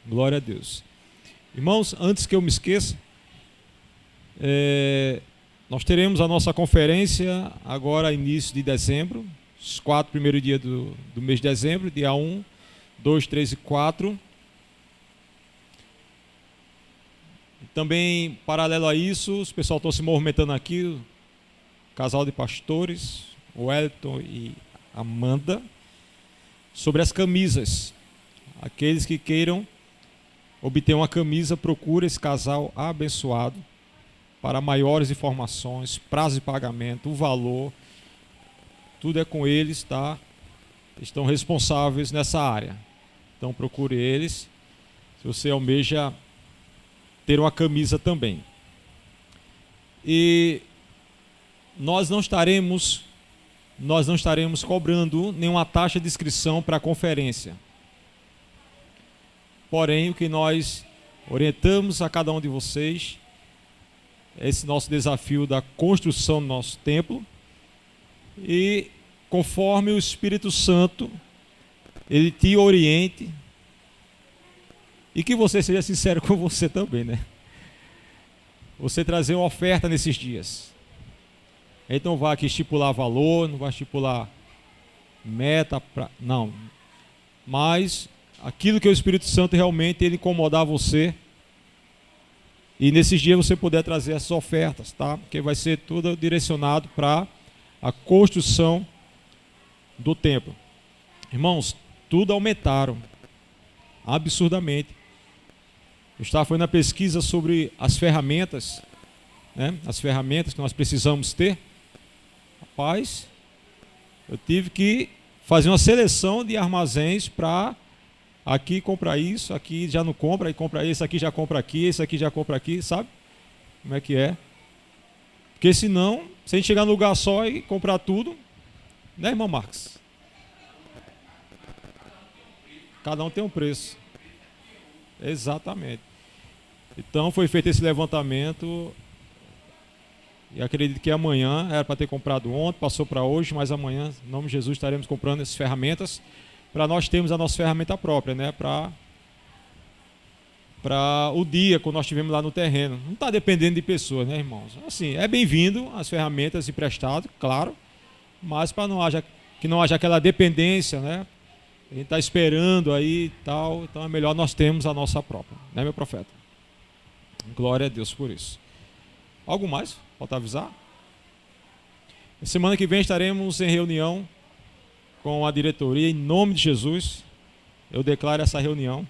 Glória a Deus. Irmãos, antes que eu me esqueça, nós teremos a nossa conferência agora, início de dezembro, os 4 primeiros dias do mês de dezembro, dia 1, 2, 3 e 4. Também, paralelo a isso, os pessoal estão se movimentando aqui, o casal de pastores, o Wellington e Amanda, sobre as camisas. Aqueles que queiram obter uma camisa, procure esse casal abençoado. Para maiores informações, prazo de pagamento, o valor, tudo é com eles, tá? Estão responsáveis nessa área. Então procure eles, se você almeja ter uma camisa também. E nós não estaremos cobrando nenhuma taxa de inscrição para a conferência. Porém, o que nós orientamos a cada um de vocês, esse nosso desafio da construção do nosso templo, e conforme o Espírito Santo ele te oriente, e que você seja sincero com você também, né? Você trazer uma oferta nesses dias. A gente não vai aqui estipular valor, não vai estipular meta, não. Mas aquilo que o Espírito Santo realmente ele incomodar você, e nesses dias você puder trazer essas ofertas, tá? Porque vai ser tudo direcionado para a construção do templo. Irmãos, tudo aumentaram absurdamente. Eu estava fazendo a pesquisa sobre as ferramentas, né? As ferramentas que nós precisamos ter. Rapaz, eu tive que fazer uma seleção de armazéns para aqui comprar isso, aqui já não compra, aí compra esse aqui, já compra aqui, esse aqui já compra aqui, sabe? Como é que é? Porque senão, se a gente chegar no lugar só e comprar tudo, né, irmão Marcos? Cada um tem um preço. Exatamente. Então foi feito esse levantamento e acredito que amanhã, era para ter comprado ontem, passou para hoje, mas amanhã, em nome de Jesus, estaremos comprando essas ferramentas para nós termos a nossa ferramenta própria, né? Para o dia, quando nós estivermos lá no terreno. Não está dependendo de pessoas, né, irmãos? Assim, é bem-vindo as ferramentas emprestadas, claro, mas para que não haja aquela dependência, né? A gente está esperando aí e tal, então é melhor nós termos a nossa própria, né, meu profeta? Glória a Deus por isso. Algo mais? Falta avisar? Semana que vem estaremos em reunião com a diretoria, em nome de Jesus. Eu declaro essa reunião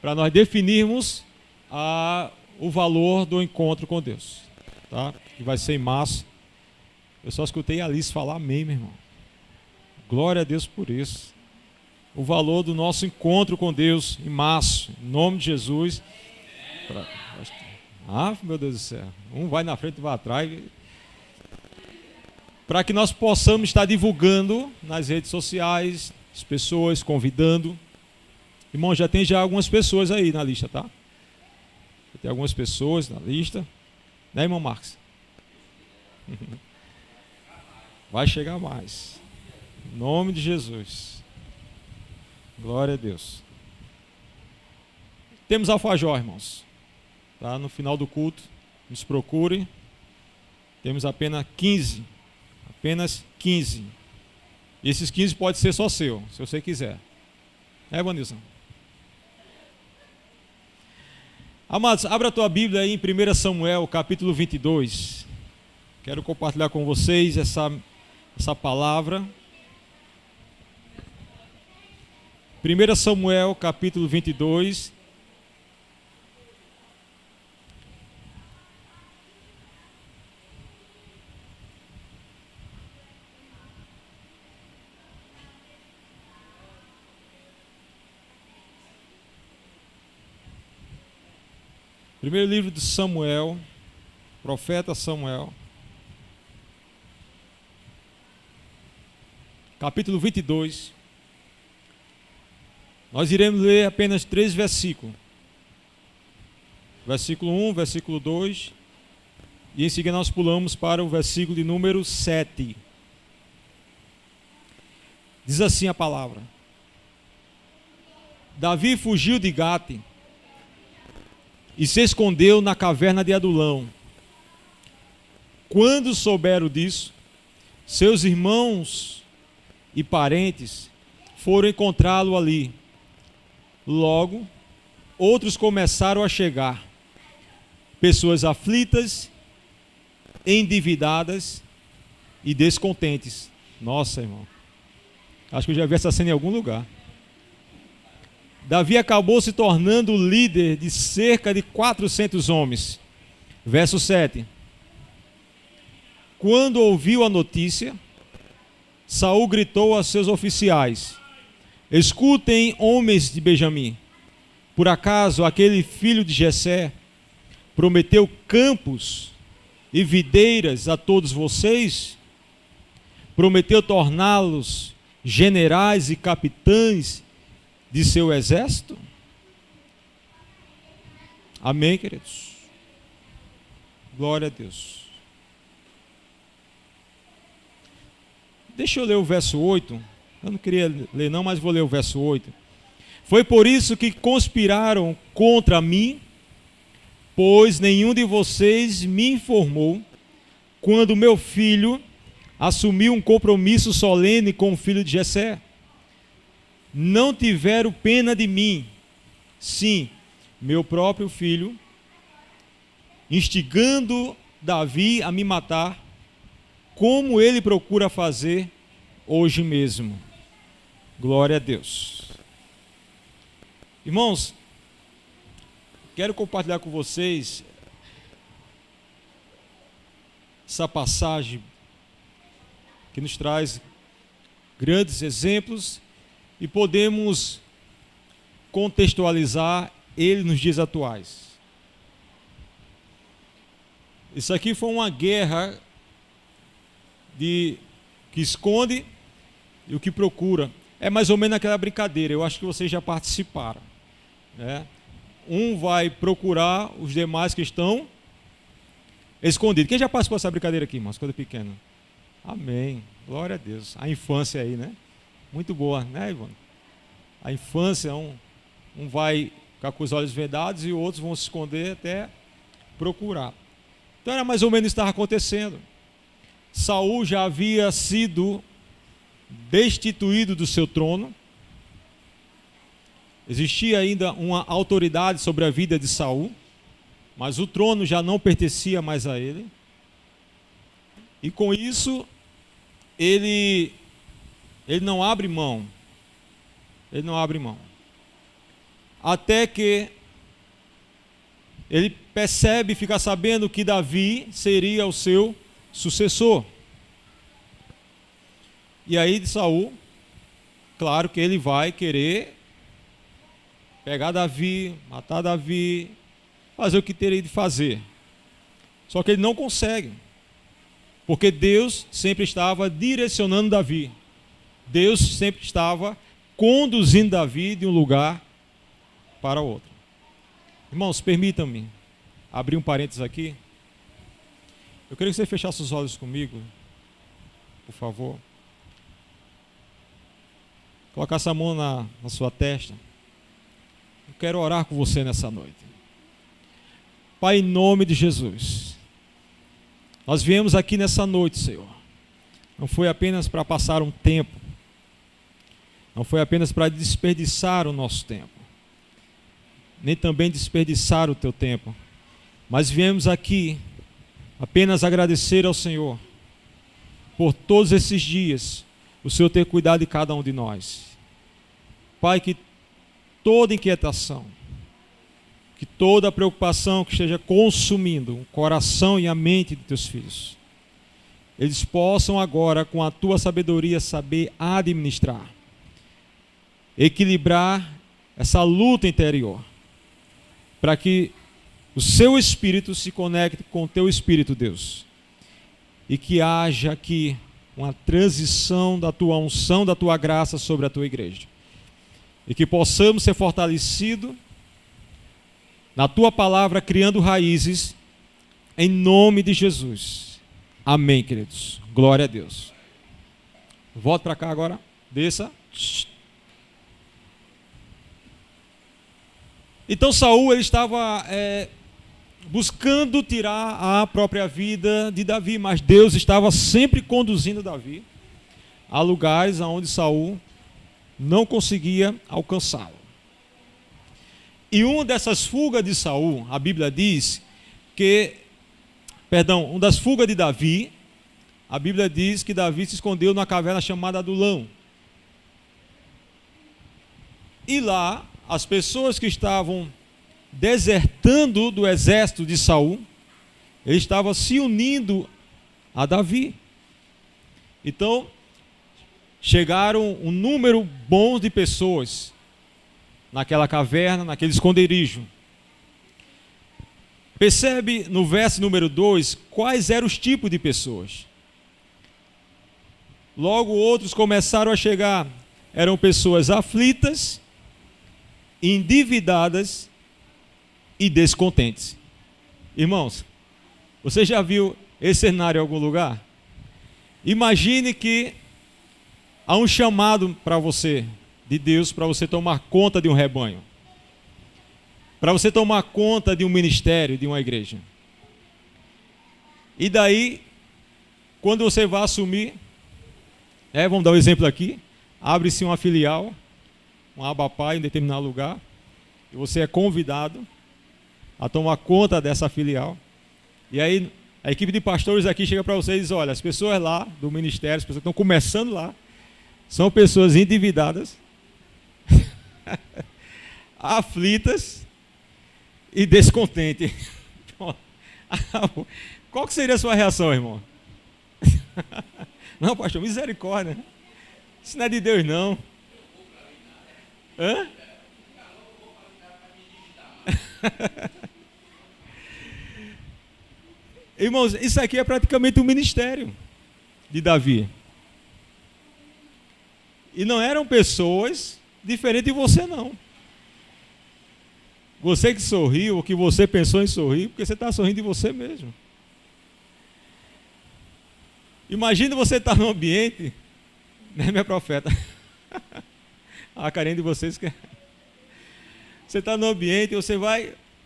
para nós definirmos o valor do encontro com Deus, tá? Que vai ser em março. Eu só escutei a Alice falar amém, meu irmão. Glória a Deus por isso. O valor do nosso encontro com Deus em março, em nome de Jesus. Meu Deus do céu. Um vai na frente e vai atrás. Para que nós possamos estar divulgando nas redes sociais, as pessoas, convidando. Irmão, já tem algumas pessoas aí na lista, tá? Tem algumas pessoas na lista. Né, irmão Marcos? Vai chegar mais. Em nome de Jesus. Glória a Deus. Temos alfajor, irmãos. Tá? No final do culto, nos procure. Temos apenas 15. Apenas 15. E esses 15 pode ser só seu, se você quiser. É, Vanilson? Amados, abra a tua Bíblia aí em 1 Samuel, capítulo 22. Quero compartilhar com vocês essa palavra. 1 Samuel, capítulo 22. Primeiro livro de Samuel, profeta Samuel, capítulo 22. Nós iremos ler apenas 3 versículos. Versículo 1, versículo 2, e em seguida nós pulamos para o versículo de número 7. Diz assim a palavra: Davi fugiu de Gate e se escondeu na caverna de Adulão. Quando souberam disso, seus irmãos e parentes foram encontrá-lo ali. Logo, outros começaram a chegar, pessoas aflitas, endividadas e descontentes. Nossa, irmão, acho que eu já vi essa cena em algum lugar. Davi acabou se tornando o líder de cerca de 400 homens. Verso 7. Quando ouviu a notícia, Saul gritou a seus oficiais: escutem, homens de Benjamim, por acaso aquele filho de Jessé prometeu campos e videiras a todos vocês? Prometeu torná-los generais e capitães de seu exército? Amém, queridos? Glória a Deus. Deixa eu ler o verso 8. Eu não queria ler não, mas vou ler o verso 8. Foi por isso que conspiraram contra mim, pois nenhum de vocês me informou quando meu filho assumiu um compromisso solene com o filho de Jessé. Não tiveram pena de mim, sim, meu próprio filho, instigando Davi a me matar, como ele procura fazer hoje mesmo. Glória a Deus. Irmãos, quero compartilhar com vocês essa passagem que nos traz grandes exemplos e podemos contextualizar ele nos dias atuais. Isso aqui foi uma guerra que esconde e o que procura. É mais ou menos aquela brincadeira, eu acho que vocês já participaram, né? Um vai procurar os demais que estão escondidos. Quem já participou dessa brincadeira aqui, irmãos, quando pequeno? Amém, glória a Deus. A infância aí, né? Muito boa, né, Ivan? A infância, um vai ficar com os olhos vedados e outros vão se esconder até procurar. Então era mais ou menos isso que estava acontecendo. Saul já havia sido destituído do seu trono. Existia ainda uma autoridade sobre a vida de Saul, mas o trono já não pertencia mais a ele. E com isso, ele não abre mão. Ele não abre mão. Até que ele percebe, fica sabendo que Davi seria o seu sucessor. E aí de Saul, claro que ele vai querer pegar Davi, matar Davi, fazer o que teria de fazer. Só que ele não consegue, porque Deus sempre estava direcionando Davi. Deus sempre estava conduzindo Davi de um lugar para outro. Irmãos, permitam-me abrir um parênteses aqui. Eu queria que você fechasse os olhos comigo, por favor. Colocasse a mão na sua testa. Eu quero orar com você nessa noite. Pai, em nome de Jesus, nós viemos aqui nessa noite, Senhor. Não foi apenas para passar um tempo. Não foi apenas para desperdiçar o nosso tempo. Nem também desperdiçar o teu tempo. Mas viemos aqui apenas agradecer ao Senhor por todos esses dias, o Senhor ter cuidado de cada um de nós. Pai, que toda inquietação, que toda preocupação que esteja consumindo o coração e a mente de teus filhos, eles possam agora, com a tua sabedoria, saber administrar, equilibrar essa luta interior, para que o seu espírito se conecte com o teu espírito, Deus, e que haja aqui uma transição da tua unção, da tua graça sobre a tua igreja, e que possamos ser fortalecidos na tua palavra, criando raízes, em nome de Jesus. Amém, queridos. Glória a Deus. Volta para cá agora. Desça. Então Saul ele estava buscando tirar a própria vida de Davi, mas Deus estava sempre conduzindo Davi a lugares onde Saul não conseguia alcançá-lo. E uma dessas fugas de Saul, a Bíblia diz uma das fugas de Davi, a Bíblia diz que Davi se escondeu na caverna chamada Adulão. E lá, as pessoas que estavam desertando do exército de Saul, eles estavam se unindo a Davi. Então, chegaram um número bom de pessoas naquela caverna, naquele esconderijo. Percebe no verso número 2 quais eram os tipos de pessoas. Logo outros começaram a chegar. Eram pessoas aflitas, endividadas e descontentes. Irmãos, você já viu esse cenário em algum lugar? Imagine que há um chamado para você, de Deus, para você tomar conta de um rebanho, para você tomar conta de um ministério, de uma igreja. E daí, quando você vai assumir, vamos dar um exemplo aqui, abre-se uma filial, um Abapai em determinado lugar, e você é convidado a tomar conta dessa filial. E aí a equipe de pastores aqui chega para vocês e diz: olha, as pessoas lá do ministério, as pessoas que estão começando lá, são pessoas endividadas, aflitas e descontentes. Qual que seria a sua reação, irmão? Não, pastor, misericórdia. Isso não é de Deus, não. Hã? Irmãos, isso aqui é praticamente um ministério de Davi. E não eram pessoas diferentes de você, não. Você que sorriu, ou que você pensou em sorrir, porque você está sorrindo de você mesmo. Imagina você estar num ambiente, né, minha profeta? A carinha de vocês que você está no ambiente, você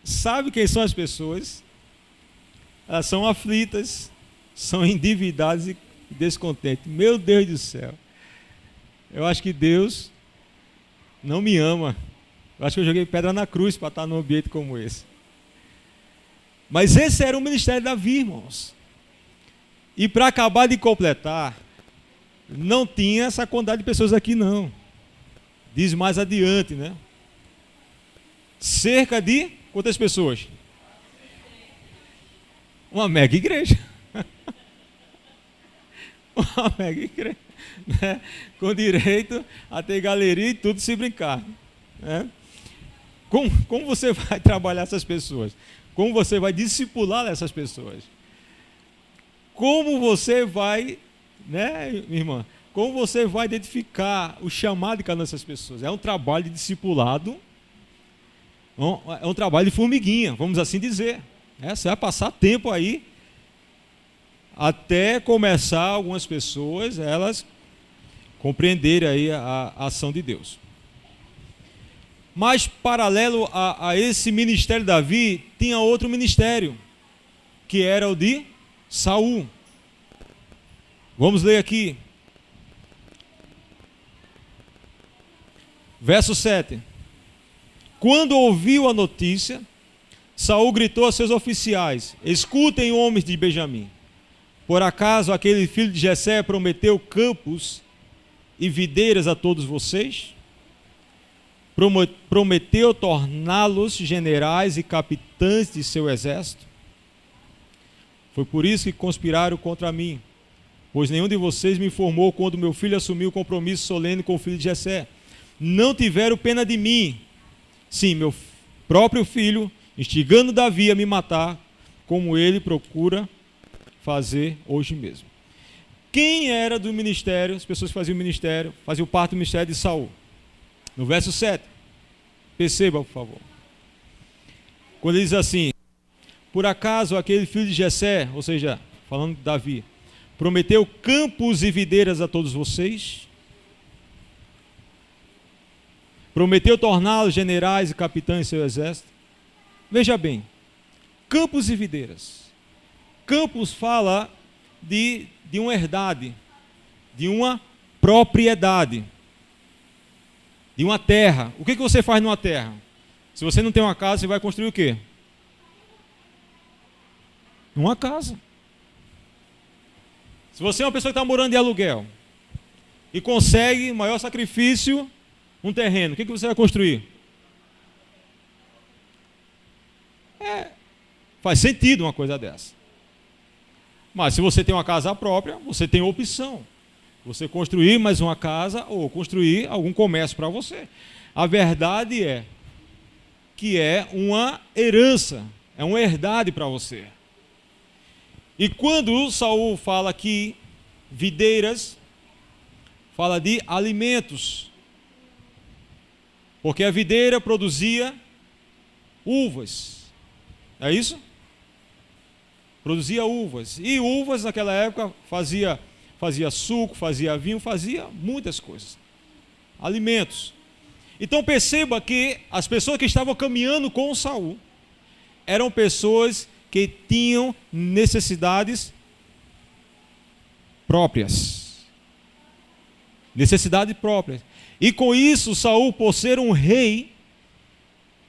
sabe quem são as pessoas, elas são aflitas, são endividadas e descontentes. Meu Deus do céu, eu acho que Deus não me ama. Eu acho que eu joguei pedra na cruz para estar num ambiente como esse. Mas esse era o ministério de Davi, irmãos. E para acabar de completar, não tinha essa quantidade de pessoas aqui, não. Diz mais adiante, né? Cerca de quantas pessoas? Uma mega igreja. Uma mega igreja, né? Com direito a ter galeria e tudo se brincar, né? Como você vai trabalhar essas pessoas? Como você vai discipular essas pessoas? Como você vai, né, minha irmã? Como você vai identificar o chamado de cada uma dessas pessoas? É um trabalho de discipulado, é um trabalho de formiguinha, vamos assim dizer. Você vai passar tempo aí até começar algumas pessoas, elas compreenderem aí a ação de Deus. Mas paralelo a esse ministério de Davi, tinha outro ministério, que era o de Saul. Vamos ler aqui. Verso 7. Quando ouviu a notícia, Saul gritou a seus oficiais: escutem, homens de Benjamim. Por acaso aquele filho de Jessé prometeu campos e videiras a todos vocês? Prometeu torná-los generais e capitães de seu exército? Foi por isso que conspiraram contra mim, pois nenhum de vocês me informou quando meu filho assumiu o compromisso solene com o filho de Jessé. Não tiveram pena de mim, sim, meu próprio filho, instigando Davi a me matar, como ele procura fazer hoje mesmo. Quem era do ministério, as pessoas que faziam o ministério, faziam parte do ministério de Saul? No verso 7, perceba, por favor. Quando ele diz assim: por acaso aquele filho de Jessé, ou seja, falando de Davi, prometeu campos e videiras a todos vocês? Prometeu torná-los generais e capitães em seu exército. Veja bem, campos e videiras. Campos fala de uma herdade, de uma propriedade, de uma terra. O que você faz numa terra? Se você não tem uma casa, você vai construir o quê? Uma casa. Se você é uma pessoa que está morando de aluguel e consegue, maior sacrifício, um terreno, o que você vai construir? Faz sentido uma coisa dessa. Mas se você tem uma casa própria, você tem opção. Você construir mais uma casa ou construir algum comércio para você. A verdade é que é uma herança, é uma herdade para você. E quando Saul fala aqui, videiras, fala de alimentos. Porque a videira produzia uvas. É isso? Produzia uvas. E uvas naquela época fazia suco, fazia vinho, fazia muitas coisas. Alimentos. Então perceba que as pessoas que estavam caminhando com Saul eram pessoas que tinham necessidades próprias. Necessidades próprias. E com isso, Saul, por ser um rei,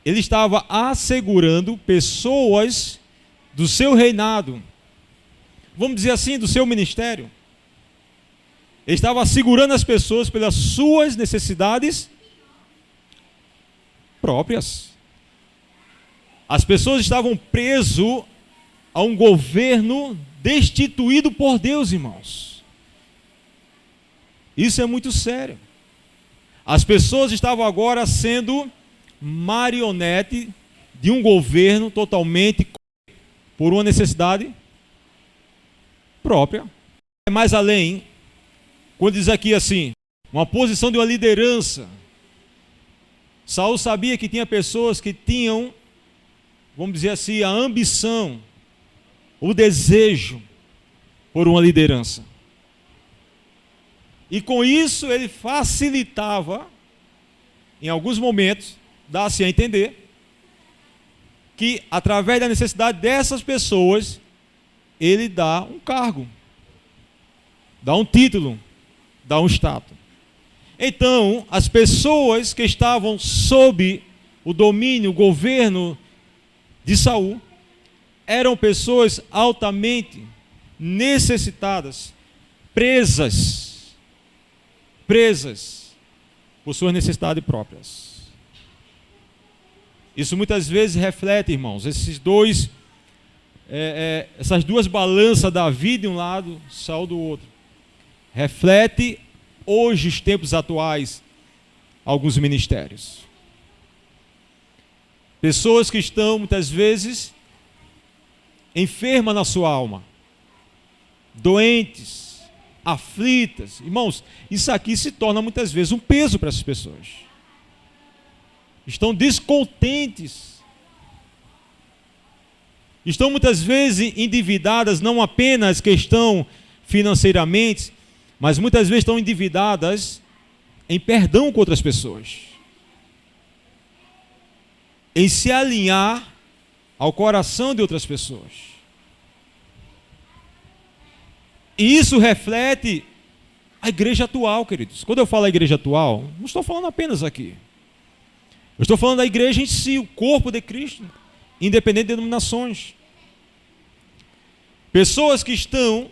ele estava assegurando pessoas do seu reinado, vamos dizer assim, do seu ministério. Ele estava assegurando as pessoas pelas suas necessidades próprias. As pessoas estavam presas a um governo destituído por Deus, irmãos. Isso é muito sério. As pessoas estavam agora sendo marionete de um governo totalmente por uma necessidade própria. Mais além, quando diz aqui assim, uma posição de uma liderança. Saul sabia que tinha pessoas que tinham, vamos dizer assim, a ambição, o desejo por uma liderança. E com isso ele facilitava, em alguns momentos, dá-se a entender, que através da necessidade dessas pessoas, ele dá um cargo, dá um título, dá um status. Então, as pessoas que estavam sob o domínio, o governo de Saul, eram pessoas altamente necessitadas, presas por suas necessidades próprias. Isso muitas vezes reflete, irmãos, essas duas balanças da vida de um lado, Saul do outro. Reflete hoje, os tempos atuais, alguns ministérios. Pessoas que estão muitas vezes enfermas na sua alma, doentes, aflitas. Irmãos, isso aqui se torna muitas vezes um peso para essas pessoas. Estão descontentes. Estão muitas vezes endividadas, não apenas questão financeiramente, mas muitas vezes estão endividadas em perdão com outras pessoas. Em se alinhar ao coração de outras pessoas. E isso reflete a igreja atual, queridos. Quando eu falo a igreja atual, não estou falando apenas aqui. Eu estou falando da igreja em si, o corpo de Cristo, independente de denominações. Pessoas que estão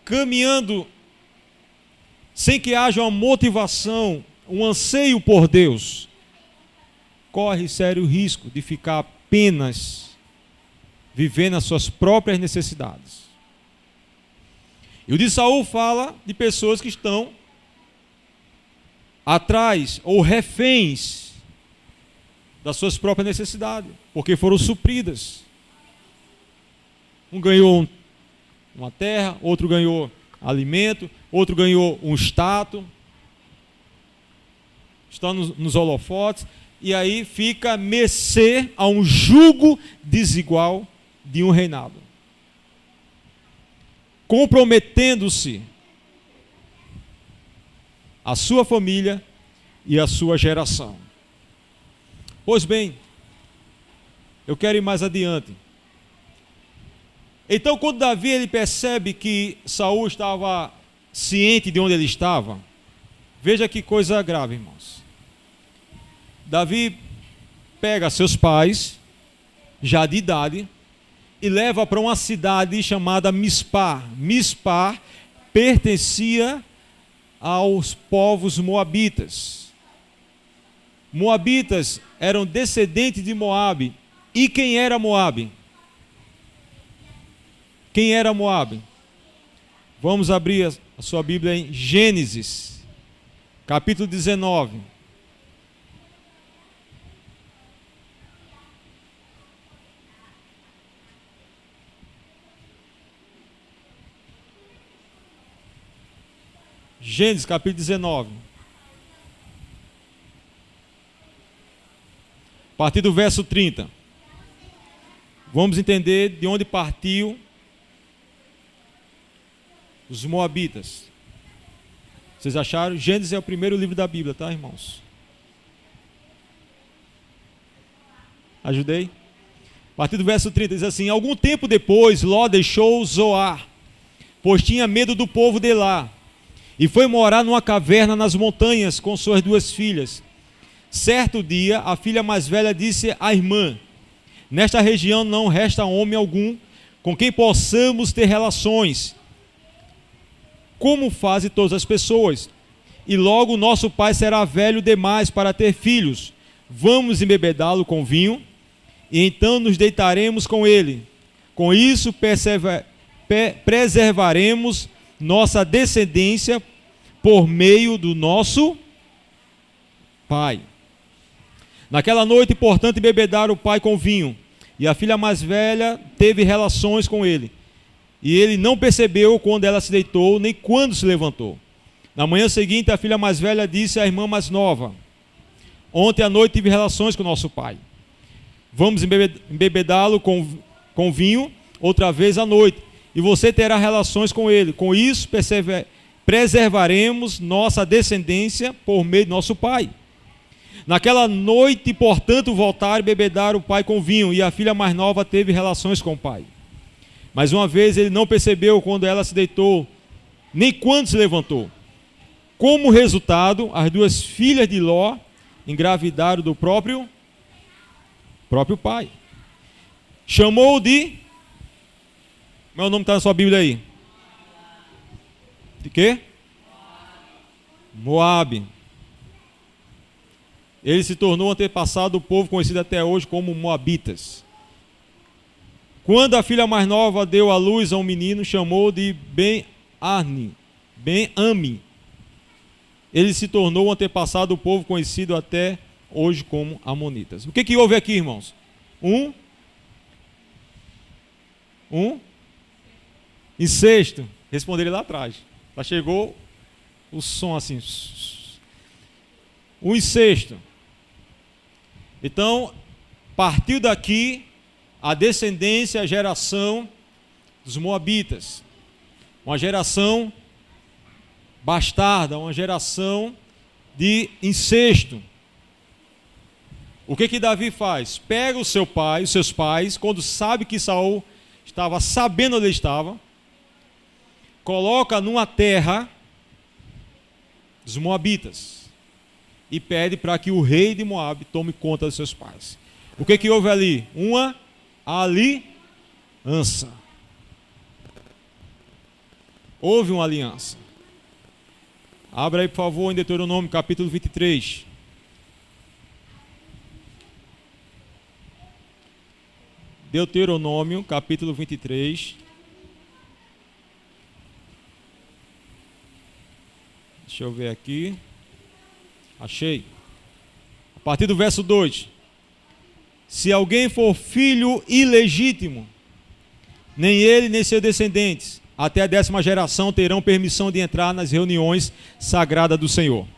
caminhando sem que haja uma motivação, um anseio por Deus, corre sério risco de ficar apenas vivendo as suas próprias necessidades. E o de Saul fala de pessoas que estão atrás ou reféns das suas próprias necessidades, porque foram supridas. Um ganhou uma terra, outro ganhou alimento, outro ganhou um status, estão nos holofotes, e aí fica a mercê a um jugo desigual de um reinado, comprometendo-se a sua família e a sua geração. Pois bem, eu quero ir mais adiante. Então, quando Davi ele percebe que Saul estava ciente de onde ele estava, veja que coisa grave, irmãos. Davi pega seus pais, já de idade, e leva para uma cidade chamada Mispá. Mispá pertencia aos povos moabitas. Moabitas eram descendentes de Moabe. E quem era Moabe? Quem era Moabe? Vamos abrir a sua Bíblia em Gênesis, capítulo 19. Gênesis, capítulo 19. A partir do verso 30. Vamos entender de onde partiu os moabitas. Vocês acharam? Gênesis é o primeiro livro da Bíblia, tá, irmãos? Ajudei? A partir do verso 30 diz assim: algum tempo depois, Ló deixou Zoar, pois tinha medo do povo de lá, e foi morar numa caverna nas montanhas com suas duas filhas. Certo dia, a filha mais velha disse à irmã: nesta região não resta homem algum com quem possamos ter relações, como fazem todas as pessoas, e logo nosso pai será velho demais para ter filhos. Vamos embebedá-lo com vinho, e então nos deitaremos com ele. Com isso preservaremos nossa descendência por meio do nosso pai. Naquela noite, portanto, embebedaram o pai com vinho, e a filha mais velha teve relações com ele. E ele não percebeu quando ela se deitou, nem quando se levantou. Na manhã seguinte, a filha mais velha disse à irmã mais nova: ontem à noite tive relações com nosso pai. Vamos embebedá-lo com vinho outra vez à noite, e você terá relações com ele. Com isso, preservaremos nossa descendência por meio de nosso pai. Naquela noite, portanto, voltaram e bebedaram o pai com vinho, e a filha mais nova teve relações com o pai. Mas uma vez ele não percebeu quando ela se deitou, nem quando se levantou. Como resultado, as duas filhas de Ló engravidaram do próprio pai. Chamou de... Como é o nome que está na sua Bíblia aí? De quê? Moabe. Ele se tornou antepassado do povo conhecido até hoje como Moabitas. Quando a filha mais nova deu à luz a um menino, chamou de Ben-Ami. Ele se tornou antepassado do povo conhecido até hoje como Amonitas. O que houve aqui, irmãos? Incesto. Responderam lá atrás. Já chegou o som assim. O incesto. Então, partiu daqui a descendência, a geração dos moabitas. Uma geração bastarda, uma geração de incesto. O que Davi faz? Pega o seu pai, os seus pais, quando sabe que Saul estava sabendo onde ele estava, coloca numa terra dos moabitas e pede para que o rei de Moabe tome conta dos seus pais. O que houve ali? Uma aliança. Houve uma aliança. Abra aí, por favor, em Deuteronômio, capítulo 23. Deuteronômio, capítulo 23. Deixa eu ver aqui. Achei. A partir do verso 2. Se alguém for filho ilegítimo, nem ele nem seus descendentes, até a 10ª geração terão permissão de entrar nas reuniões sagradas do Senhor.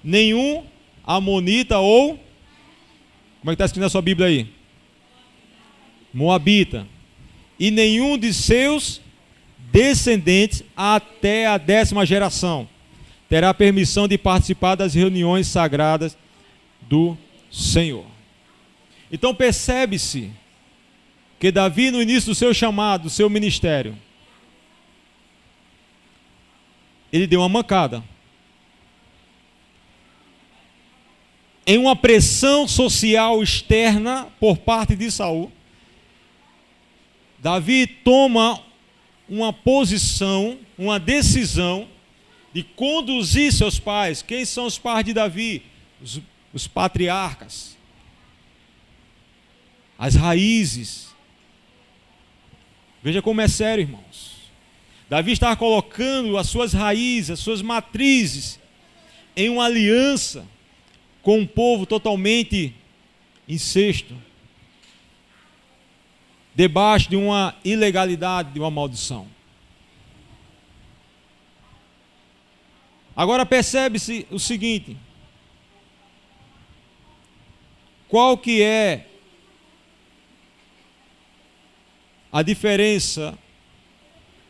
Nenhum amonita ou... Como é que está escrito na sua Bíblia aí? Moabita. E nenhum de seus descendentes até a 10ª geração terá permissão de participar das reuniões sagradas do Senhor. Então percebe-se que Davi, no início do seu chamado, do seu ministério, ele deu uma mancada. Em uma pressão social externa por parte de Saul, Davi toma uma posição, uma decisão de conduzir seus pais. Quem são os pais de Davi? Os patriarcas. As raízes. Veja como é sério, irmãos. Davi está colocando as suas raízes, as suas matrizes em uma aliança com um povo totalmente incesto, debaixo de uma ilegalidade, de uma maldição. Agora percebe-se o seguinte: qual que é a diferença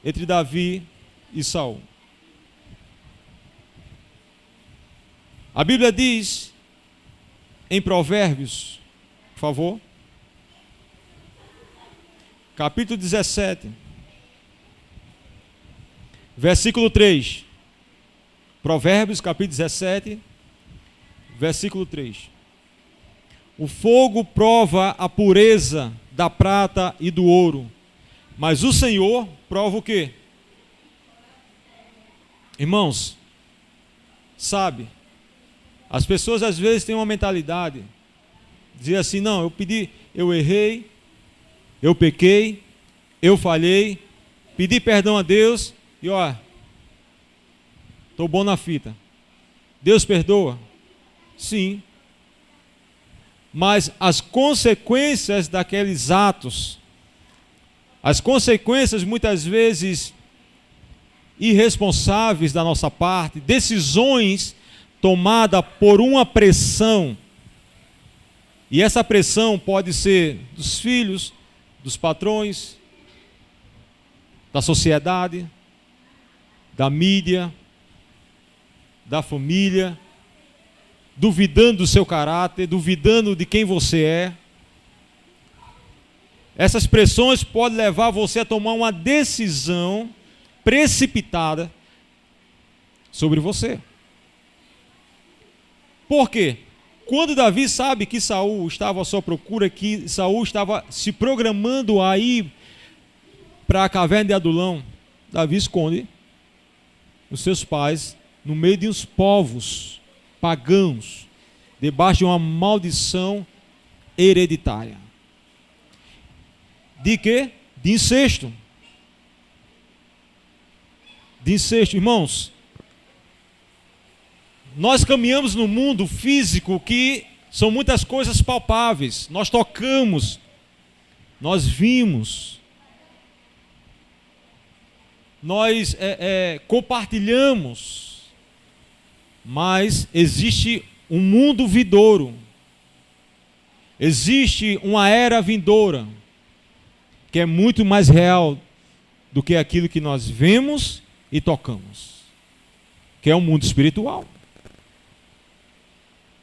entre Davi e Saul? A Bíblia diz em Provérbios, por favor, capítulo 17, versículo 3. Provérbios, capítulo 17, versículo 3. O fogo prova a pureza da prata e do ouro, mas o Senhor prova o quê? Irmãos, sabe, as pessoas às vezes têm uma mentalidade, dizer assim, não, eu pedi, eu errei, eu pequei, eu falhei, pedi perdão a Deus e ó, estou bom na fita. Deus perdoa? Sim. Mas as consequências daqueles atos, as consequências muitas vezes irresponsáveis da nossa parte, decisões tomadas por uma pressão, e essa pressão pode ser dos filhos, dos patrões, da sociedade, da mídia, da família, duvidando do seu caráter, duvidando de quem você é. Essas pressões podem levar você a tomar uma decisão precipitada sobre você. Por quê? Quando Davi sabe que Saul estava à sua procura, que Saul estava se programando a ir para a caverna de Adulão, Davi esconde os seus pais no meio de uns povos pagãos, debaixo de uma maldição hereditária. De quê? De incesto. De incesto. Irmãos, nós caminhamos no mundo físico que são muitas coisas palpáveis. Nós tocamos, nós vimos, nós compartilhamos. Mas existe um mundo vindouro, existe uma era vindoura, que é muito mais real do que aquilo que nós vemos e tocamos, que é o mundo espiritual.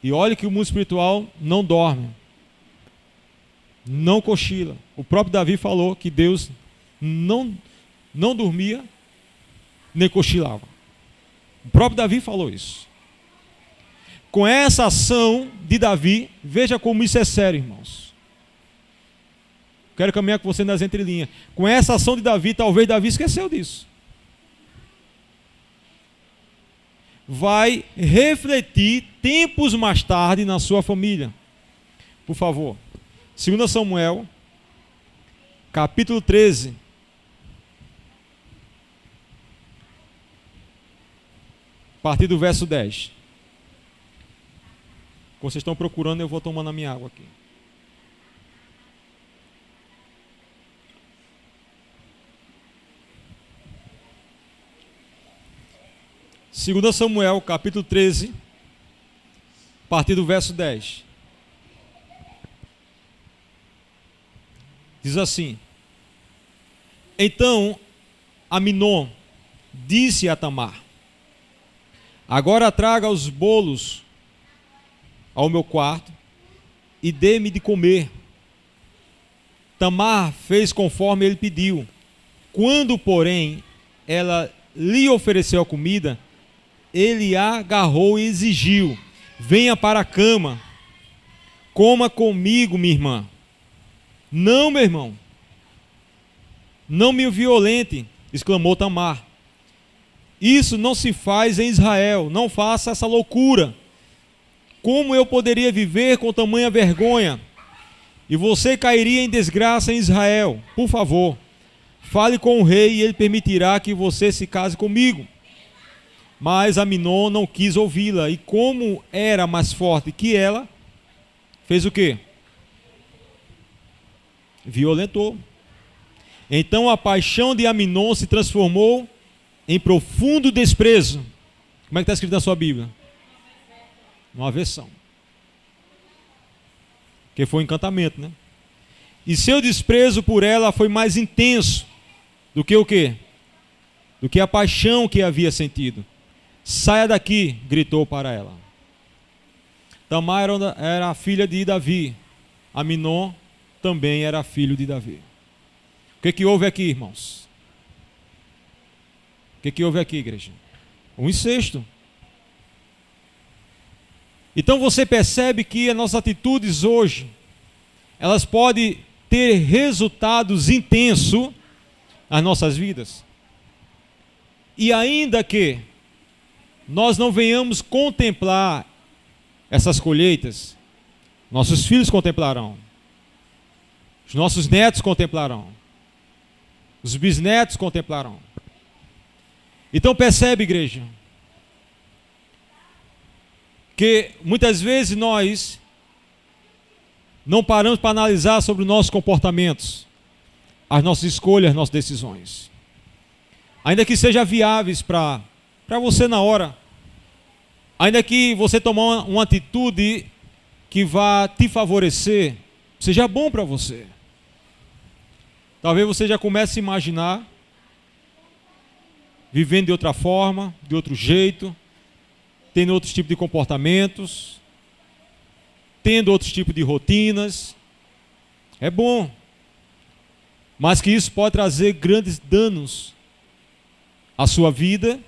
E olha que o mundo espiritual não dorme, não cochila. O próprio Davi falou que Deus não dormia nem cochilava. O próprio Davi falou isso. Com essa ação de Davi, veja como isso é sério, irmãos. Quero caminhar com você nas entrelinhas. Com essa ação de Davi, talvez Davi esqueceu disso. Vai refletir tempos mais tarde na sua família. Por favor. 2 Samuel, capítulo 13. A partir do verso 10. Quando vocês estão procurando, eu vou tomando a minha água aqui. Segunda Samuel, capítulo 13, a partir do verso 10. Diz assim: Então Aminon disse a Tamar: Agora traga os bolos ao meu quarto e dê-me de comer. Tamar fez conforme ele pediu. Quando, porém, ela lhe ofereceu a comida, ele a agarrou e exigiu: venha para a cama, coma comigo, minha irmã. Não, meu irmão, não me violente, exclamou Tamar. Isso não se faz em Israel, não faça essa loucura. Como eu poderia viver com tamanha vergonha? E você cairia em desgraça em Israel. Por favor, fale com o rei e ele permitirá que você se case comigo. Mas Aminon não quis ouvi-la, e como era mais forte que ela, fez o quê? Violentou. Então a paixão de Aminon se transformou em profundo desprezo. Como é que está escrito na sua Bíblia? Uma aversão. Que foi um encantamento, né? E seu desprezo por ela foi mais intenso do que o quê? Do que a paixão que havia sentido. Saia daqui, gritou para ela. Tamar era a filha de Davi. Aminon também era filho de Davi. O que houve aqui, irmãos? O que houve aqui, igreja? Um incesto. Então você percebe que as nossas atitudes hoje, elas podem ter resultados intensos nas nossas vidas. E ainda que nós não venhamos contemplar essas colheitas, nossos filhos contemplarão, os nossos netos contemplarão, os bisnetos contemplarão. Então percebe, igreja, que muitas vezes nós não paramos para analisar sobre os nossos comportamentos, as nossas escolhas, as nossas decisões. Ainda que sejam viáveis para você na hora, ainda que você tomar uma atitude que vá te favorecer, seja bom para você. Talvez você já comece a se imaginar vivendo de outra forma, de outro jeito, tendo outros tipos de comportamentos, tendo outros tipos de rotinas. É bom, mas que isso pode trazer grandes danos à sua vida,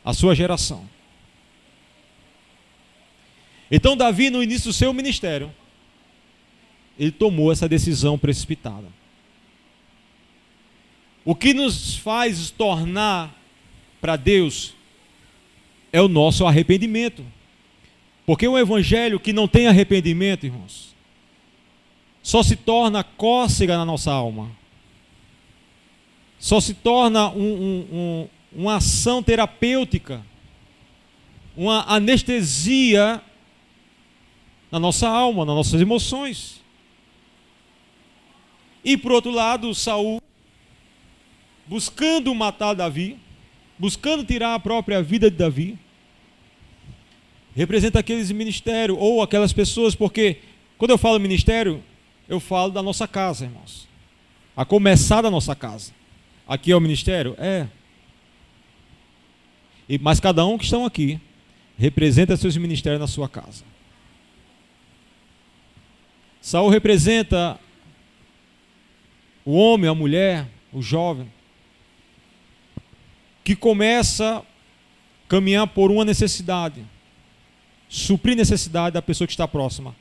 à sua geração. Então Davi, no início do seu ministério, ele tomou essa decisão precipitada. O que nos faz tornar para Deus é o nosso arrependimento. Porque um evangelho que não tem arrependimento, irmãos, só se torna cócega na nossa alma. Só se torna uma ação terapêutica, uma anestesia na nossa alma, nas nossas emoções. E por outro lado, Saul, buscando matar Davi, buscando tirar a própria vida de Davi, representa aqueles ministérios, ou aquelas pessoas, porque quando eu falo ministério, eu falo da nossa casa, irmãos. A começar da nossa casa. Aqui é o ministério? É. Mas cada um que estão aqui representa seus ministérios na sua casa. Saul representa o homem, a mulher, o jovem, que começa a caminhar por uma necessidade, suprir necessidade da pessoa que está próxima.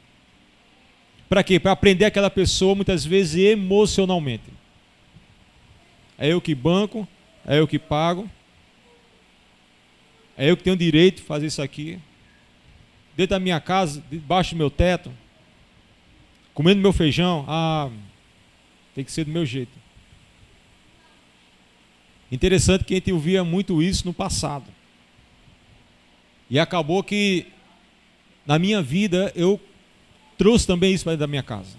Para quê? Para aprender aquela pessoa, muitas vezes, emocionalmente. É eu que banco, é eu que pago, é eu que tenho direito de fazer isso aqui. Dentro da minha casa, debaixo do meu teto, comendo meu feijão, tem que ser do meu jeito. Interessante que a gente ouvia muito isso no passado. E acabou que, na minha vida, eu trouxe também isso para dentro da minha casa.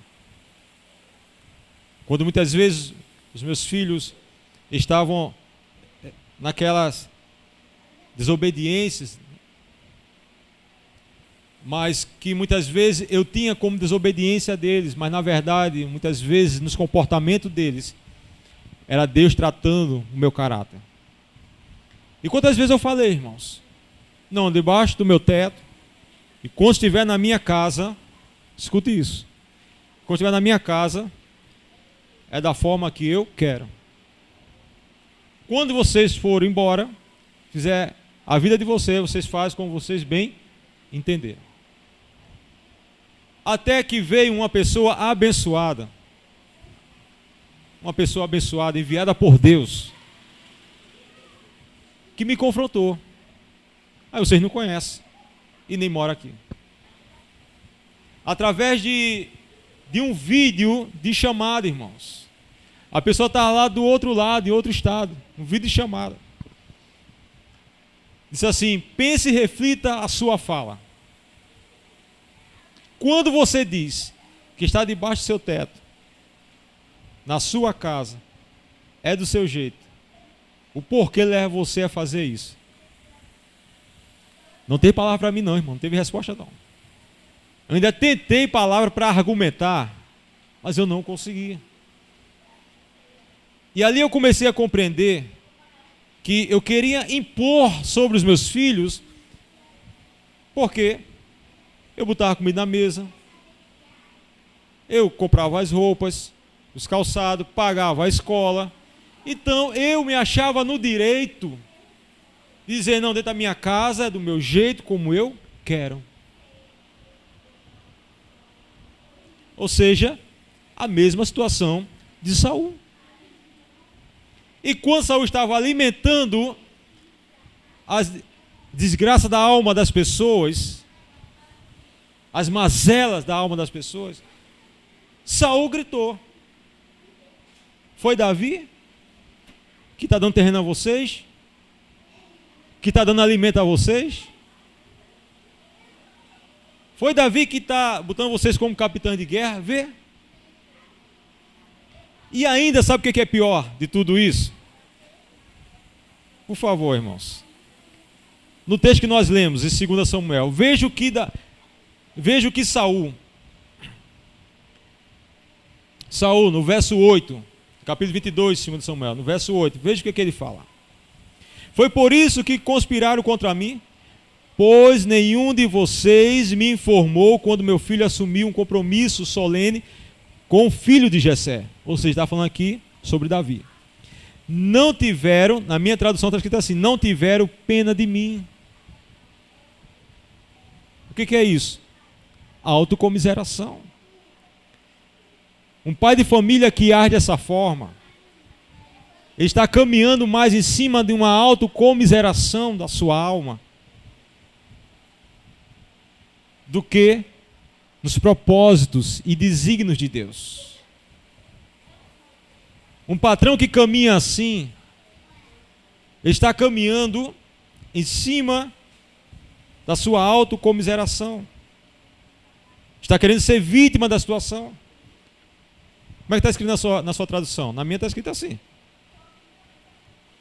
Quando muitas vezes os meus filhos estavam naquelas desobediências, mas que muitas vezes eu tinha como desobediência deles, mas na verdade, muitas vezes, nos comportamentos deles, era Deus tratando o meu caráter. E quantas vezes eu falei, irmãos, Não, debaixo do meu teto. E quando estiver na minha casa, escute isso. Quando estiver na minha casa, é da forma que eu quero. Quando vocês forem embora, fizer a vida de vocês, vocês fazem como vocês bem entenderem. Até que veio uma pessoa abençoada. Uma pessoa abençoada, enviada por Deus, que me confrontou. Aí vocês não conhecem e nem moram aqui. Através de um vídeo de chamada, irmãos. A pessoa está lá do outro lado, em outro estado. Um vídeo de chamada. Disse assim: pense e reflita a sua fala. Quando você diz que está debaixo do seu teto, na sua casa, é do seu jeito, o porquê leva você a fazer isso? Não tem palavra para mim não, irmão. Não teve resposta não. Eu ainda tentei palavra para argumentar, mas eu não consegui. E ali eu comecei a compreender que eu queria impor sobre os meus filhos, porque eu botava comida na mesa, eu comprava as roupas, os calçados, pagava a escola. Então eu me achava no direito de dizer: não, dentro da minha casa é do meu jeito, como eu quero. Ou seja, a mesma situação de Saul. E quando Saul estava alimentando as desgraças da alma das pessoas, as mazelas da alma das pessoas, Saul gritou. Foi Davi que está dando terreno a vocês? Que está dando alimento a vocês? Foi Davi que está botando vocês como capitão de guerra? Vê. E ainda, sabe o que é pior de tudo isso? Por favor, irmãos. No texto que nós lemos, em 2 Samuel, veja o que Saul, no verso 8, capítulo 22, 2 Samuel, no verso 8, veja o que ele fala. Foi por isso que conspiraram contra mim, pois nenhum de vocês me informou quando meu filho assumiu um compromisso solene com o filho de Jessé. Ou seja, está falando aqui sobre Davi. Não tiveram, na minha tradução está escrito assim: não tiveram pena de mim. O que é isso? Autocomiseração. Um pai de família que age dessa forma, ele está caminhando mais em cima de uma autocomiseração da sua alma do que nos propósitos e desígnios de Deus. Um patrão que caminha assim, ele está caminhando em cima da sua autocomiseração. Está querendo ser vítima da situação. Como é que está escrito na sua tradução? Na minha está escrito assim: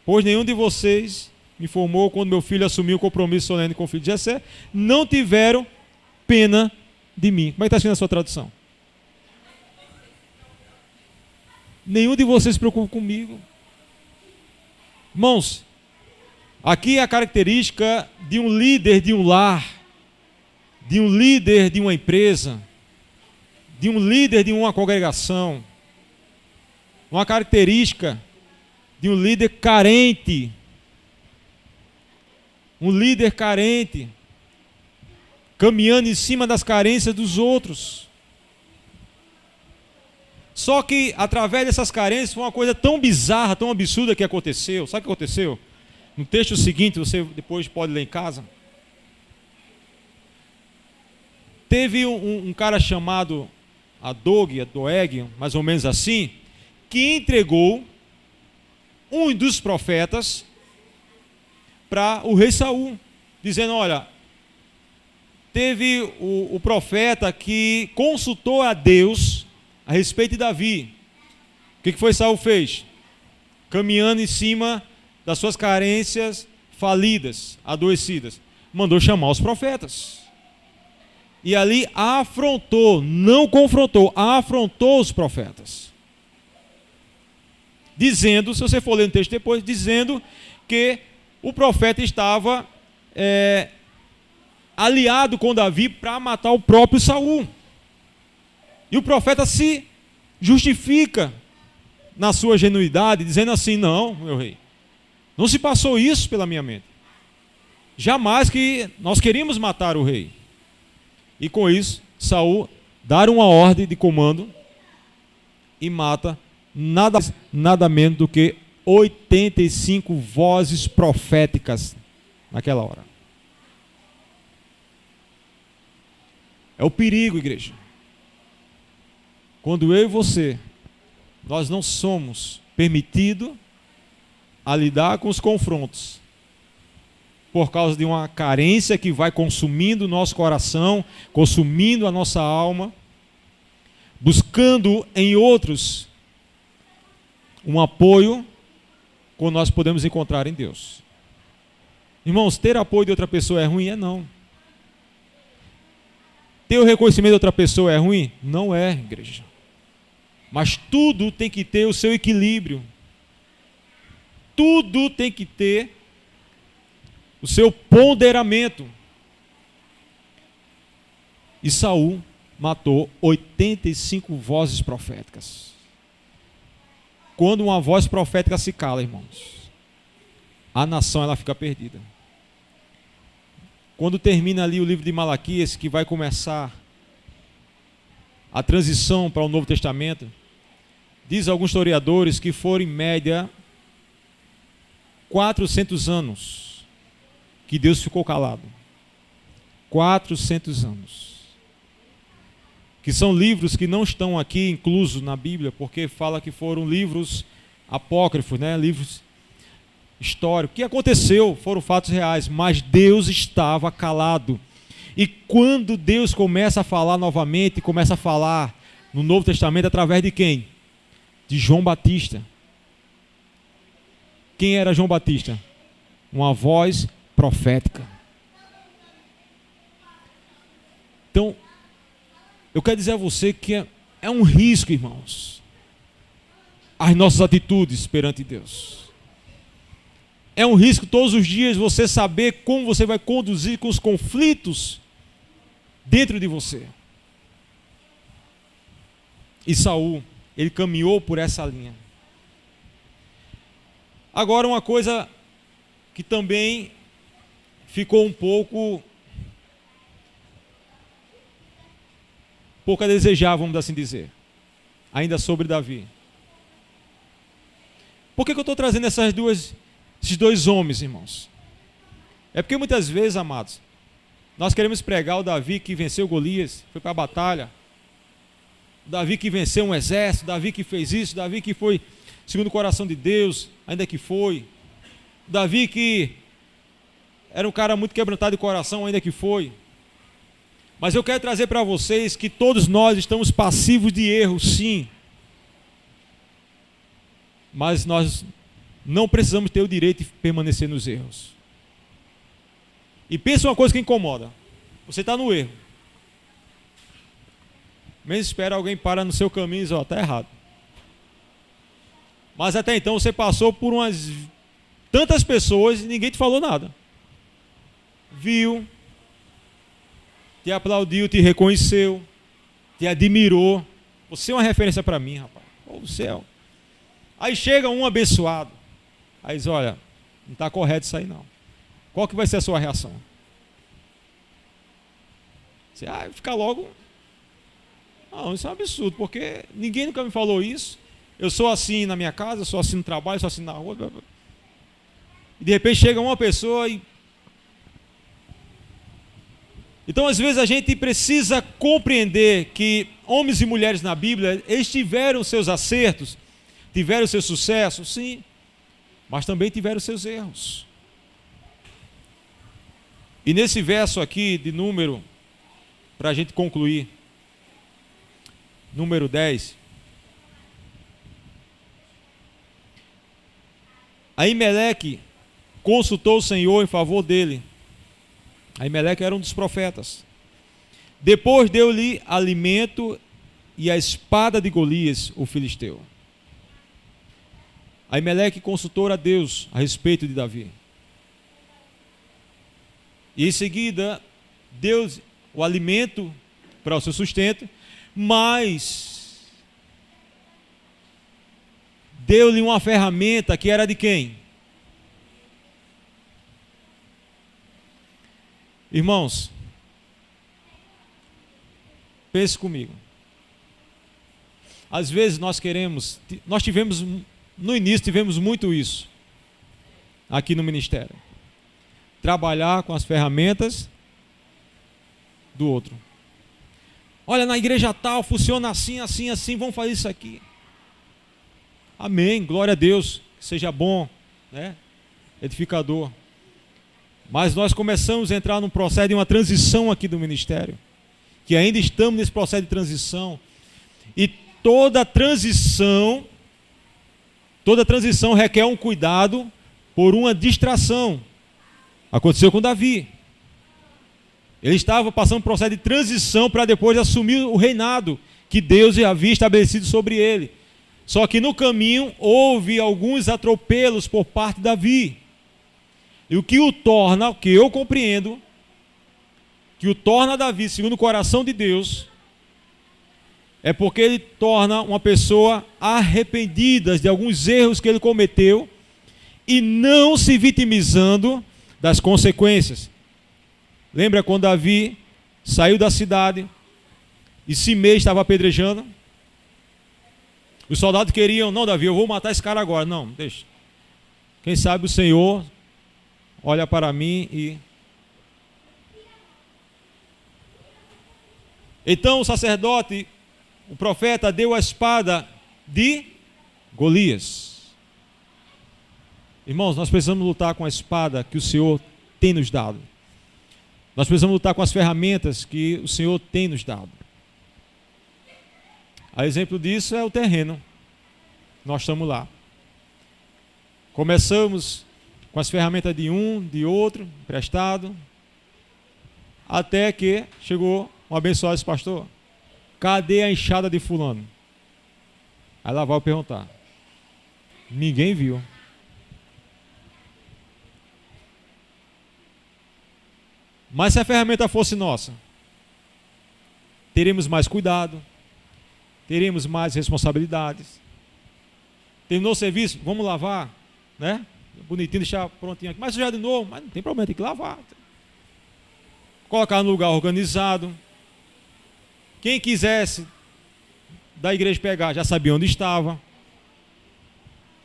pois nenhum de vocês me informou quando meu filho assumiu o compromisso solene com o filho de Jessé, não tiveram pena de mim. Como é que está escrito na sua tradução? Nenhum de vocês se preocupa comigo. Irmãos, aqui é a característica de um líder de um lar, de um líder de uma empresa, de um líder de uma congregação. Uma característica de um líder carente. Um líder carente, caminhando em cima das carências dos outros. Só que através dessas carências foi uma coisa tão bizarra, tão absurda que aconteceu. Sabe o que aconteceu? No texto seguinte, você depois pode ler em casa. Teve um cara chamado Doeg, mais ou menos assim, que entregou um dos profetas para o rei Saul, dizendo: olha, teve o profeta que consultou a Deus a respeito de Davi. O que foi Saul fez? Caminhando em cima das suas carências falidas, adoecidas, mandou chamar os profetas. E ali afrontou, não confrontou, afrontou os profetas. Dizendo, se você for ler no texto depois, dizendo que o profeta estava aliado com Davi para matar o próprio Saul. E o profeta se justifica na sua genuidade, dizendo assim: não, meu rei, não se passou isso pela minha mente. Jamais que nós queríamos matar o rei. E com isso, Saul dá uma ordem de comando e mata nada menos do que 85 vozes proféticas naquela hora. É o perigo, igreja. Quando eu e você, nós não somos permitidos a lidar com os confrontos, por causa de uma carência que vai consumindo o nosso coração, consumindo a nossa alma, buscando em outros um apoio, quando nós podemos encontrar em Deus. Irmãos, ter apoio de outra pessoa é ruim? É não. Ter o reconhecimento de outra pessoa é ruim? Não é, igreja. Mas tudo tem que ter o seu equilíbrio. Tudo tem que ter o seu ponderamento. E Saul matou 85 vozes proféticas. Quando uma voz profética se cala, irmãos, a nação ela fica perdida. Quando termina ali o livro de Malaquias, que vai começar a transição para o Novo Testamento, diz alguns historiadores que foram em média 400 anos que Deus ficou calado. 400 anos. Que são livros que não estão aqui inclusos na Bíblia, porque fala que foram livros apócrifos, né? Livros históricos. O que aconteceu foram fatos reais, mas Deus estava calado. E quando Deus começa a falar novamente, começa a falar no Novo Testamento através de quem? De João Batista. Quem era João Batista? Uma voz profética. Então, eu quero dizer a você que é um risco, irmãos, as nossas atitudes perante Deus. É um risco todos os dias você saber como você vai conduzir com os conflitos dentro de você. E Saul, ele caminhou por essa linha. Agora, uma coisa que também ficou um pouco a desejar, vamos assim dizer, ainda sobre Davi. Por que eu estou trazendo esses dois homens, irmãos? É porque muitas vezes, amados, nós queremos pregar o Davi que venceu Golias, foi para a batalha, o Davi que venceu um exército, Davi que fez isso, Davi que foi segundo o coração de Deus, ainda que foi, Davi que era um cara muito quebrantado de coração, ainda que foi. Mas eu quero trazer para vocês que todos nós estamos passivos de erro, sim. Mas nós não precisamos ter o direito de permanecer nos erros. E pensa uma coisa que incomoda. Você está no erro. Menos espera alguém parar no seu caminho e diz: ó, está errado. Mas até então você passou por tantas pessoas e ninguém te falou nada. Viu, te aplaudiu, te reconheceu, te admirou. Você é uma referência para mim, rapaz. Ô do céu. Aí chega um abençoado. Aí diz: olha, não está correto isso aí não. Qual que vai ser a sua reação? Você fica logo. Não, isso é um absurdo, porque ninguém nunca me falou isso. Eu sou assim na minha casa, eu sou assim no trabalho, eu sou assim na rua. E de repente chega uma pessoa e... Então, às vezes, a gente precisa compreender que homens e mulheres na Bíblia, eles tiveram seus acertos, tiveram seu sucesso, sim, mas também tiveram seus erros. E nesse verso aqui de número, para a gente concluir, número 10, Aimeleque consultou o Senhor em favor dele. Aimeleque era um dos profetas. Depois deu-lhe alimento e a espada de Golias, o filisteu. Aimeleque consultou a Deus a respeito de Davi. E em seguida, deu o alimento para o seu sustento, mas deu-lhe uma ferramenta que era de quem? Irmãos, pense comigo. Às vezes nós tivemos, no início tivemos muito isso, aqui no ministério. Trabalhar com as ferramentas do outro. Olha, na igreja tal, funciona assim, assim, assim, vamos fazer isso aqui. Amém, glória a Deus, que seja bom, né? Edificador. Mas nós começamos a entrar num processo de uma transição aqui do ministério, que ainda estamos nesse processo de transição, e toda transição requer um cuidado por uma distração. Aconteceu com Davi. Ele estava passando um processo de transição para depois assumir o reinado que Deus havia estabelecido sobre ele. Só que no caminho houve alguns atropelos por parte de Davi. E o que o torna, o que eu compreendo, que o torna Davi segundo o coração de Deus, é porque ele torna uma pessoa arrependida de alguns erros que ele cometeu e não se vitimizando das consequências. Lembra quando Davi saiu da cidade e Simei estava apedrejando? Os soldados queriam, não, Davi, eu vou matar esse cara agora. Não, deixa. Quem sabe o Senhor olha para mim e... Então o sacerdote, o profeta, deu a espada de Golias. Irmãos, nós precisamos lutar com a espada que o Senhor tem nos dado. Nós precisamos lutar com as ferramentas que o Senhor tem nos dado. A exemplo disso é o terreno. Nós estamos lá. Começamos com as ferramentas de um, de outro, emprestado, até que chegou um abençoado esse pastor. Cadê a enxada de fulano? Aí lá vai eu perguntar. Ninguém viu. Mas se a ferramenta fosse nossa, teríamos mais cuidado, teríamos mais responsabilidades. Terminou o serviço, vamos lavar, né? Bonitinho, deixar prontinho aqui. Mas já de novo, mas não tem problema, tem que lavar. Colocar no lugar organizado. Quem quisesse da igreja pegar, já sabia onde estava.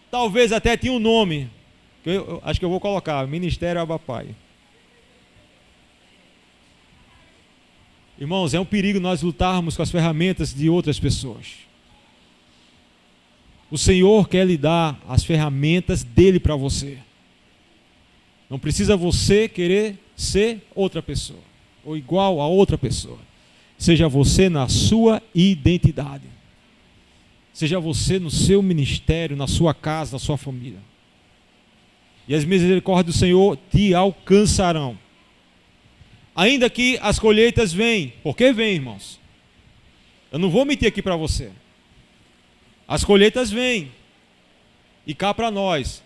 Talvez até tinha um nome, que eu acho que eu vou colocar, Ministério Abapai. Irmãos, é um perigo nós lutarmos com as ferramentas de outras pessoas. O Senhor quer lhe dar as ferramentas dele para você. Não precisa você querer ser outra pessoa, ou igual a outra pessoa. Seja você na sua identidade. Seja você no seu ministério, na sua casa, na sua família. E as misericórdias do Senhor te alcançarão. Ainda que as colheitas venham. Por que vêm, irmãos? Eu não vou mentir aqui para você. As colheitas vêm. E cá para nós.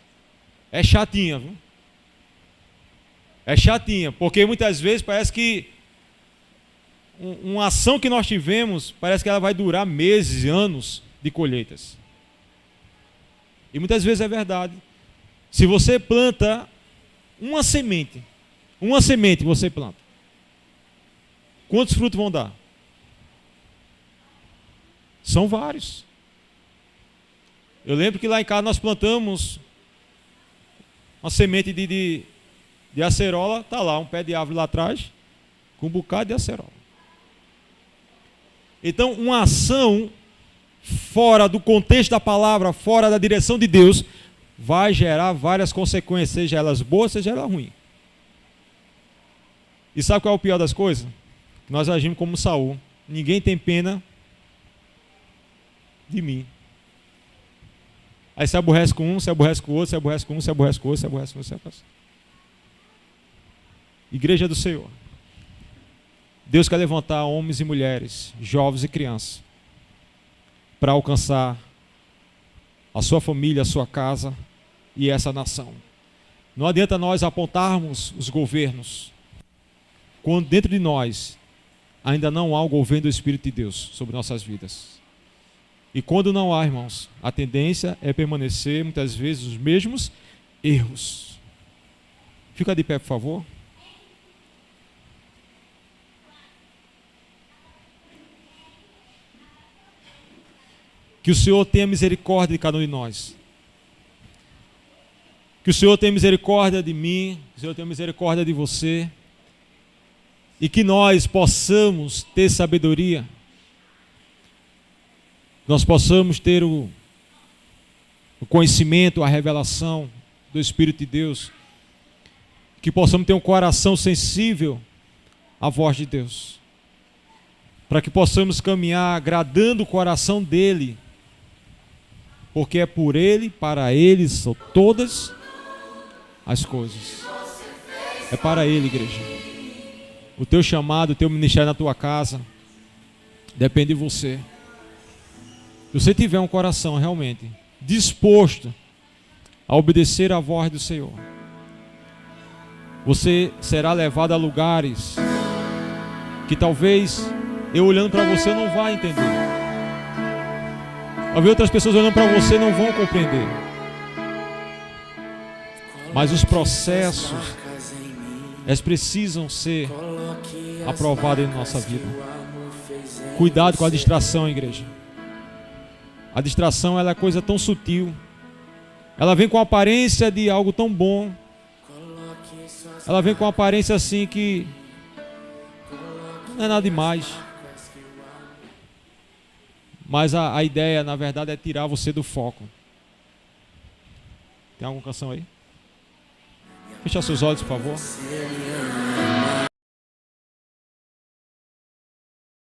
É chatinha, viu? É chatinha. Porque muitas vezes parece que uma ação que nós tivemos, parece que ela vai durar meses, anos de colheitas. E muitas vezes é verdade. Se você planta uma semente você planta. Quantos frutos vão dar? São vários. Eu lembro que lá em casa nós plantamos uma semente de acerola, está lá, um pé de árvore lá atrás, com um bocado de acerola. Então, uma ação fora do contexto da palavra, fora da direção de Deus, vai gerar várias consequências, seja elas boas, seja elas ruins. E sabe qual é o pior das coisas? Nós agimos como Saul. Ninguém tem pena de mim. Aí se aborrece com um, se aborrece com o outro, se aborrece com um, se aborrece com o outro, se aborrece com o outro, se aborrece. Igreja do Senhor. Deus quer levantar homens e mulheres, jovens e crianças, para alcançar a sua família, a sua casa e essa nação. Não adianta nós apontarmos os governos. quando dentro de nós ainda não há o governo do Espírito de Deus sobre nossas vidas. E quando não há, irmãos, a tendência é permanecer muitas vezes os mesmos erros. Fica de pé, por favor. Que o Senhor tenha misericórdia de cada um de nós. Que o Senhor tenha misericórdia de mim, que o Senhor tenha misericórdia de você. E que nós possamos ter sabedoria. Nós possamos ter o conhecimento, a revelação do Espírito de Deus. Que possamos ter um coração sensível à voz de Deus. Para que possamos caminhar agradando o coração dEle. Porque é por Ele, para Ele são todas as coisas. É para Ele, igreja. O teu chamado, o teu ministério na tua casa depende de você. Se você tiver um coração realmente disposto a obedecer à voz do Senhor, você será levado a lugares que talvez eu olhando para você não vá entender. Talvez outras pessoas olhando para você não vão compreender. Mas os processos, eles precisam ser aprovados em nossa vida. Cuidado com a distração, igreja. A distração, ela é coisa tão sutil. Ela vem com a aparência de algo tão bom. Ela vem com a aparência assim que não é nada demais. Mas a ideia, na verdade, é tirar você do foco. Tem alguma canção aí? Fecha seus olhos, por favor.